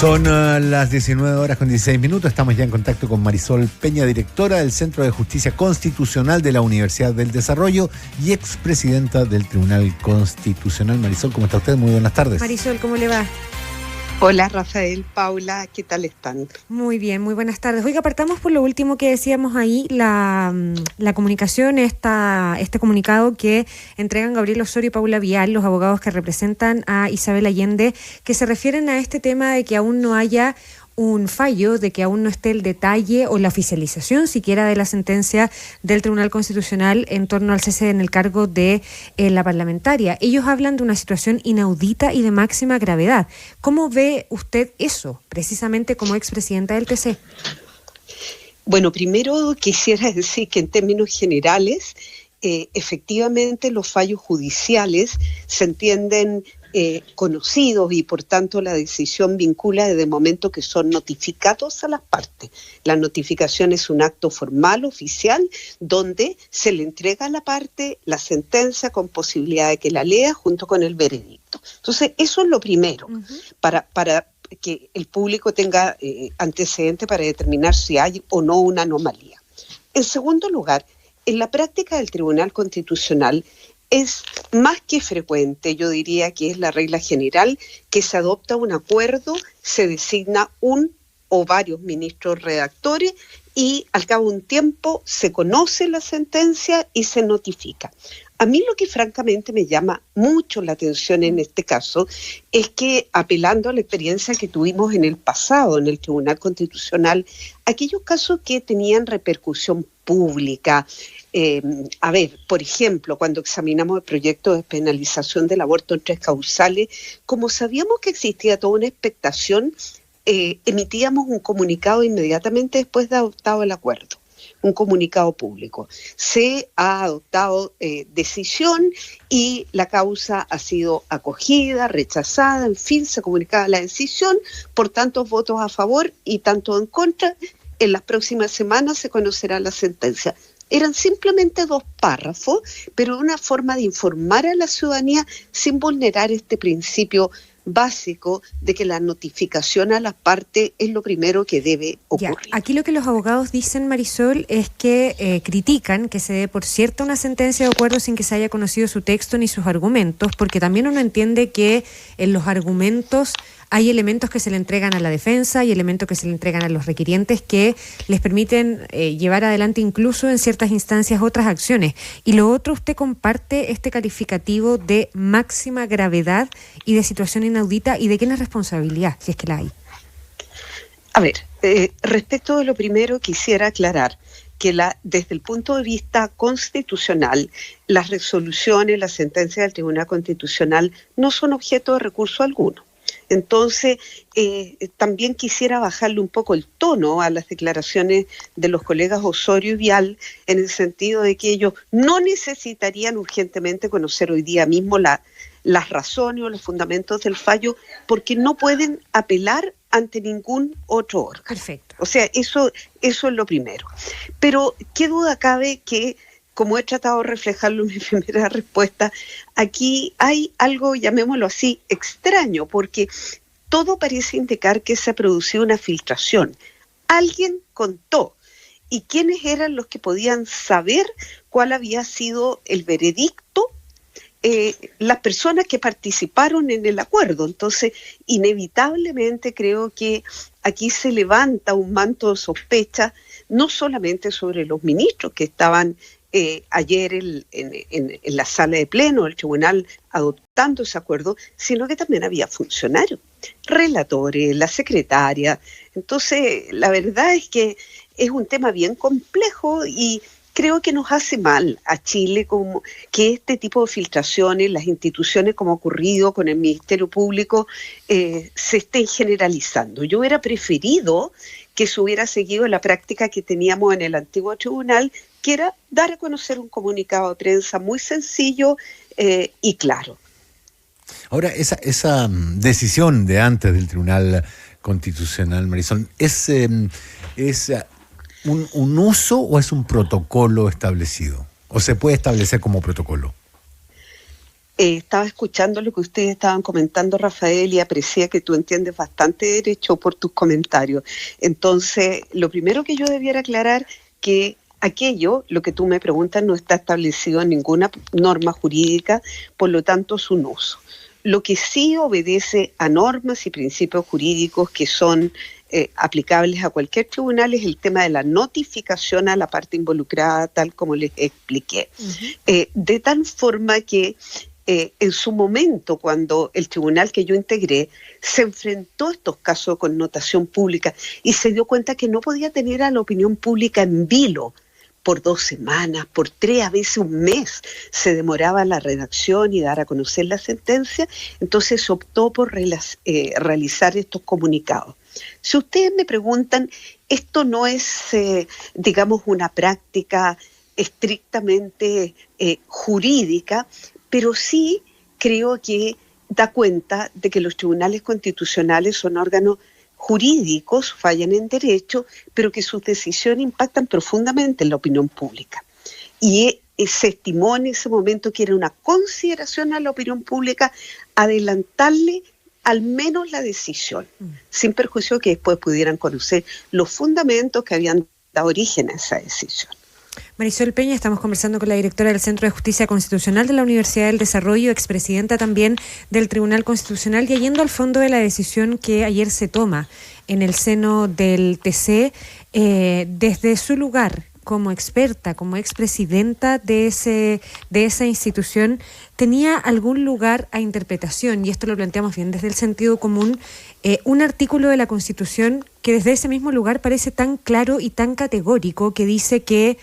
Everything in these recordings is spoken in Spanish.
Son las 19:16. Estamos ya en contacto con Marisol Peña, directora del Centro de Justicia Constitucional de la Universidad del Desarrollo y expresidenta del Tribunal Constitucional. Marisol, ¿cómo está usted? Muy buenas tardes. Marisol, ¿cómo le va? Hola Rafael, Paula, ¿qué tal están? Muy bien, muy buenas tardes. Oiga, partamos por lo último que decíamos ahí, la comunicación, este comunicado que entregan Gabriel Osorio y Paula Vial, los abogados que representan a Isabel Allende, que se refieren a este tema de que aún no haya un fallo, de que aún no esté el detalle o la oficialización siquiera de la sentencia del Tribunal Constitucional en torno al cese en el cargo de la parlamentaria. Ellos hablan de una situación inaudita y de máxima gravedad. ¿Cómo ve usted eso, precisamente como expresidenta del TC? Bueno, primero quisiera decir que en términos generales, efectivamente los fallos judiciales se entienden conocidos y por tanto la decisión vincula desde el momento que son notificados a las partes. La notificación es un acto formal, oficial, donde se le entrega a la parte la sentencia con posibilidad de que la lea junto con el veredicto. Entonces, eso es lo primero, para que el público tenga antecedente para determinar si hay o no una anomalía. En segundo lugar, en la práctica del Tribunal Constitucional es más que frecuente, yo diría que es la regla general, que se adopta un acuerdo, se designa un o varios ministros redactores y al cabo de un tiempo se conoce la sentencia y se notifica. A mí lo que francamente me llama mucho la atención en este caso es que, apelando a la experiencia que tuvimos en el pasado en el Tribunal Constitucional, aquellos casos que tenían repercusión pública, por ejemplo, cuando examinamos el proyecto de despenalización del aborto en 3 causales, como sabíamos que existía toda una expectación, emitíamos un comunicado inmediatamente después de adoptado el acuerdo, un comunicado público. Se ha adoptado decisión y la causa ha sido acogida, rechazada, en fin, se comunicaba la decisión por tantos votos a favor y tanto en contra. En las próximas semanas se conocerá la sentencia. Eran simplemente 2 párrafos, pero una forma de informar a la ciudadanía sin vulnerar este principio básico de que la notificación a las partes es lo primero que debe ocurrir. Ya, aquí lo que los abogados dicen, Marisol, es que critican que se dé por cierta una sentencia de acuerdo sin que se haya conocido su texto ni sus argumentos, porque también uno entiende que en los argumentos hay elementos que se le entregan a la defensa y elementos que se le entregan a los requirientes que les permiten llevar adelante incluso en ciertas instancias otras acciones. Y lo otro, usted comparte este calificativo de máxima gravedad y de situación inaudita, ¿y de quién es responsabilidad, si es que la hay? A ver, respecto de lo primero quisiera aclarar que desde el punto de vista constitucional, las resoluciones, las sentencias del Tribunal Constitucional no son objeto de recurso alguno. Entonces, también quisiera bajarle un poco el tono a las declaraciones de los colegas Osorio y Vial, en el sentido de que ellos no necesitarían urgentemente conocer hoy día mismo las razones o los fundamentos del fallo, porque no pueden apelar ante ningún otro órgano. Perfecto. O sea, eso es lo primero. Pero qué duda cabe que, como he tratado de reflejarlo en mi primera respuesta, aquí hay algo, llamémoslo así, extraño, porque todo parece indicar que se ha producido una filtración. Alguien contó. ¿Y quiénes eran los que podían saber cuál había sido el veredicto? Las personas que participaron en el acuerdo. Entonces, inevitablemente creo que aquí se levanta un manto de sospecha, no solamente sobre los ministros que estaban ayer en la sala de pleno del tribunal adoptando ese acuerdo, sino que también había funcionarios, relatores, la secretaria. Entonces, la verdad es que es un tema bien complejo y creo que nos hace mal a Chile como que este tipo de filtraciones, las instituciones, como ha ocurrido con el Ministerio Público, se estén generalizando. Yo hubiera preferido que se hubiera seguido la práctica que teníamos en el antiguo tribunal, que era dar a conocer un comunicado de prensa muy sencillo y claro. Ahora, esa decisión de antes del Tribunal Constitucional, Marisol, ¿es un uso o es un protocolo establecido? ¿O se puede establecer como protocolo? Estaba escuchando lo que ustedes estaban comentando, Rafael, y aprecié que tú entiendes bastante derecho por tus comentarios. Entonces, lo primero que yo debiera aclarar que lo que tú me preguntas, no está establecido en ninguna norma jurídica, por lo tanto, su uso. Lo que sí obedece a normas y principios jurídicos que son aplicables a cualquier tribunal es el tema de la notificación a la parte involucrada, tal como les expliqué. De tal forma que en su momento, cuando el tribunal que yo integré se enfrentó a estos casos de connotación pública y se dio cuenta que no podía tener a la opinión pública en vilo por 2 semanas, por 3, a veces un mes, se demoraba la redacción y dar a conocer la sentencia, entonces se optó por realizar estos comunicados. Si ustedes me preguntan, esto no es, digamos, una práctica estrictamente jurídica, pero sí creo que da cuenta de que los tribunales constitucionales son órganos jurídicos, fallan en derecho, pero que sus decisiones impactan profundamente en la opinión pública. Y se estimó en ese momento que era una consideración a la opinión pública adelantarle al menos la decisión, sin perjuicio que después pudieran conocer los fundamentos que habían dado origen a esa decisión. Marisol Peña, estamos conversando con la directora del Centro de Justicia Constitucional de la Universidad del Desarrollo, expresidenta también del Tribunal Constitucional, y yendo al fondo de la decisión que ayer se toma en el seno del TC, desde su lugar como experta, como expresidenta de esa institución, ¿tenía algún lugar a interpretación? Y esto lo planteamos bien desde el sentido común, un artículo de la Constitución que desde ese mismo lugar parece tan claro y tan categórico, que dice que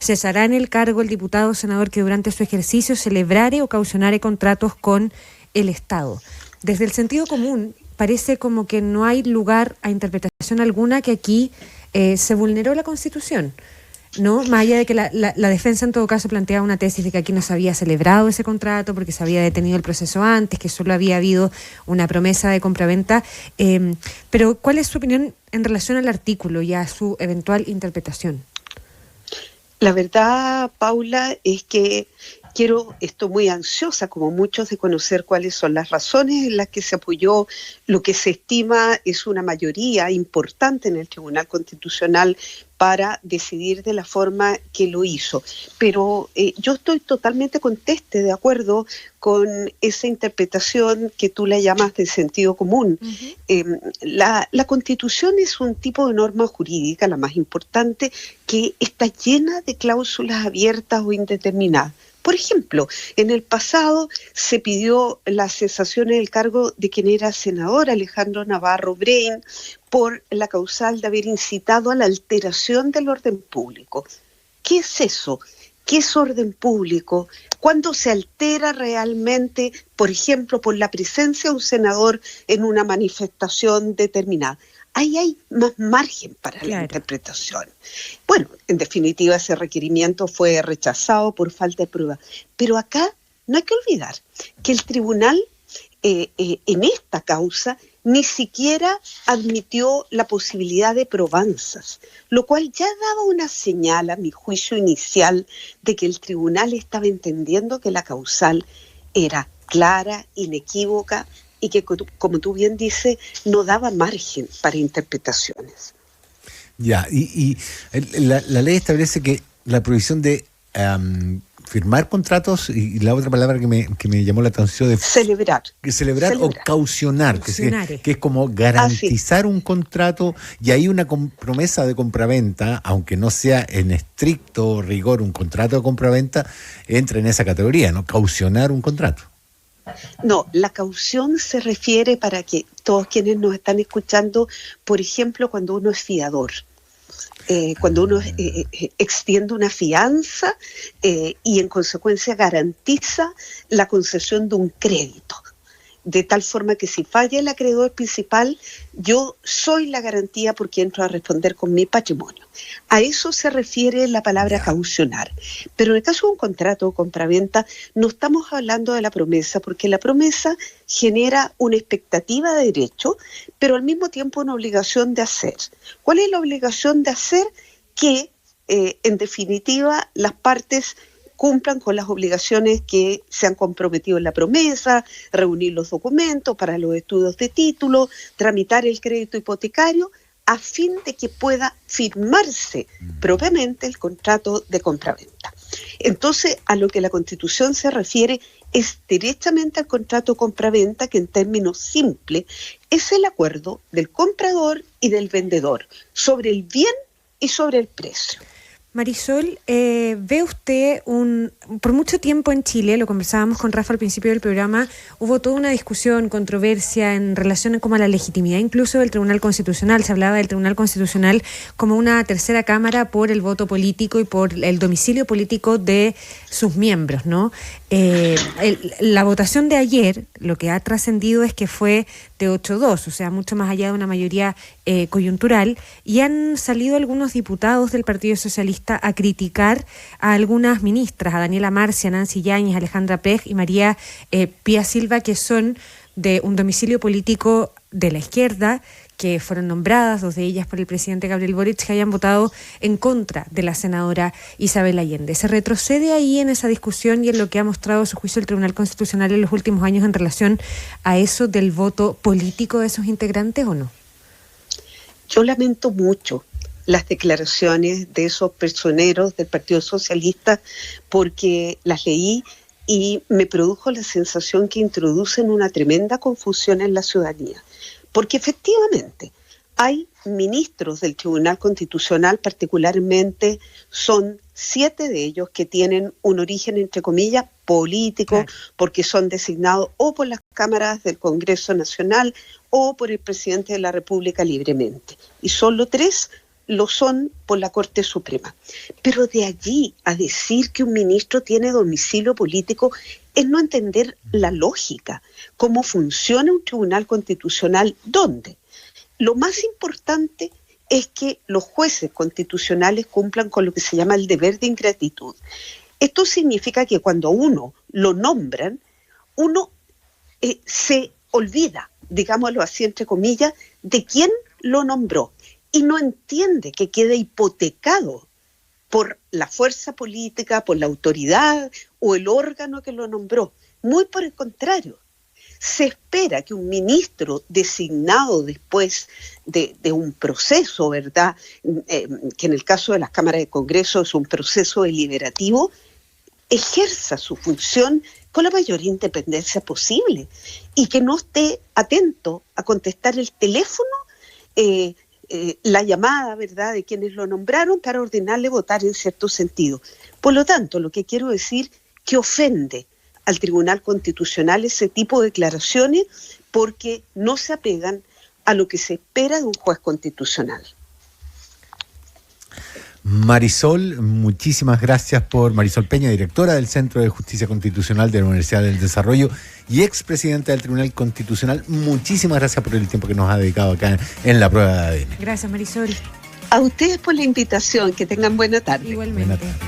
cesará en el cargo el diputado o senador que durante su ejercicio celebrare o caucionare contratos con el Estado. Desde el sentido común parece como que no hay lugar a interpretación alguna, que aquí se vulneró la Constitución, ¿no? Más allá de que la defensa en todo caso planteaba una tesis de que aquí no se había celebrado ese contrato porque se había detenido el proceso antes, que solo había habido una promesa de compraventa. Pero ¿cuál es su opinión en relación al artículo y a su eventual interpretación? La verdad, Paula, es que estoy muy ansiosa, como muchos, de conocer cuáles son las razones en las que se apoyó lo que se estima es una mayoría importante en el Tribunal Constitucional para decidir de la forma que lo hizo. Pero yo estoy totalmente conteste, de acuerdo con esa interpretación que tú la llamas de sentido común. La Constitución es un tipo de norma jurídica, la más importante, que está llena de cláusulas abiertas o indeterminadas. Por ejemplo, en el pasado se pidió la cesación del cargo de quien era senador, Alejandro Navarro Brain, por la causal de haber incitado a la alteración del orden público. ¿Qué es eso? ¿Qué es orden público? ¿Cuándo se altera realmente, por ejemplo, por la presencia de un senador en una manifestación determinada? Ahí hay más margen para la interpretación. Bueno, en definitiva, ese requerimiento fue rechazado por falta de prueba. Pero acá no hay que olvidar que el tribunal, en esta causa, ni siquiera admitió la posibilidad de probanzas, lo cual ya daba una señal, a mi juicio inicial, de que el tribunal estaba entendiendo que la causal era clara, inequívoca, y que, como tú bien dices, no daba margen para interpretaciones. Ya, y la ley establece que la prohibición de firmar contratos, y la otra palabra que me llamó la atención, de celebrar o caucionar, que es como garantizar un contrato, y hay una promesa de compraventa, aunque no sea en estricto rigor un contrato de compraventa, entra en esa categoría, ¿no? Caucionar un contrato. No, la caución se refiere, para que todos quienes nos están escuchando, por ejemplo, cuando uno es fiador. Cuando uno extiende una fianza y en consecuencia garantiza la concesión de un crédito. De tal forma que si falla el acreedor principal, yo soy la garantía porque entro a responder con mi patrimonio. A eso se refiere la palabra caucionar. Pero en el caso de un contrato o compraventa, no estamos hablando de la promesa, porque la promesa genera una expectativa de derecho, pero al mismo tiempo una obligación de hacer. ¿Cuál es la obligación de hacer? Que, en definitiva, las partes cumplan con las obligaciones que se han comprometido en la promesa, reunir los documentos para los estudios de título, tramitar el crédito hipotecario, a fin de que pueda firmarse propiamente el contrato de compraventa. Entonces, a lo que la Constitución se refiere es directamente al contrato compraventa, que en términos simples es el acuerdo del comprador y del vendedor sobre el bien y sobre el precio. Marisol, ¿ve usted por mucho tiempo en Chile, lo conversábamos con Rafa al principio del programa, hubo toda una discusión, controversia en relación como a la legitimidad incluso del Tribunal Constitucional? Se hablaba del Tribunal Constitucional como una tercera cámara por el voto político y por el domicilio político de sus miembros, ¿no? La votación de ayer, lo que ha trascendido es que fue de 8-2, o sea, mucho más allá de una mayoría coyuntural, y han salido algunos diputados del Partido Socialista a criticar a algunas ministras, a Daniela Marcia, Nancy Yáñez, Alejandra Pej y María Pía Silva, que son de un domicilio político de la izquierda, que fueron nombradas, dos de ellas por el presidente Gabriel Boric, que hayan votado en contra de la senadora Isabel Allende. ¿Se retrocede ahí en esa discusión y en lo que ha mostrado su juicio el Tribunal Constitucional en los últimos años en relación a eso del voto político de sus integrantes o no? Yo lamento mucho las declaraciones de esos personeros del Partido Socialista, porque las leí y me produjo la sensación que introducen una tremenda confusión en la ciudadanía. Porque efectivamente hay ministros del Tribunal Constitucional, particularmente son 7 de ellos que tienen un origen, entre comillas, político, claro, porque son designados o por las cámaras del Congreso Nacional o por el presidente de la República libremente. Y solo 3 lo son por la Corte Suprema. Pero de allí a decir que un ministro tiene domicilio político es no entender la lógica, cómo funciona un tribunal constitucional, donde lo más importante es que los jueces constitucionales cumplan con lo que se llama el deber de ingratitud. Esto significa que cuando a uno lo nombran, uno se olvida, digámoslo así entre comillas, de quién lo nombró, y no entiende que quede hipotecado por la fuerza política, por la autoridad o el órgano que lo nombró. Muy por el contrario, se espera que un ministro designado después de un proceso, ¿verdad?, que en el caso de las cámaras de Congreso es un proceso deliberativo, ejerza su función con la mayor independencia posible y que no esté atento a contestar el teléfono, la llamada, ¿verdad?, de quienes lo nombraron para ordenarle votar en cierto sentido. Por lo tanto, lo que quiero decir que ofende al Tribunal Constitucional ese tipo de declaraciones porque no se apegan a lo que se espera de un juez constitucional. Marisol, muchísimas gracias Marisol Peña, directora del Centro de Justicia Constitucional de la Universidad del Desarrollo y expresidenta del Tribunal Constitucional. Muchísimas gracias por el tiempo que nos ha dedicado acá en la prueba de ADN. Gracias, Marisol. A ustedes por la invitación, que tengan buena tarde. Igualmente. Buena tarde.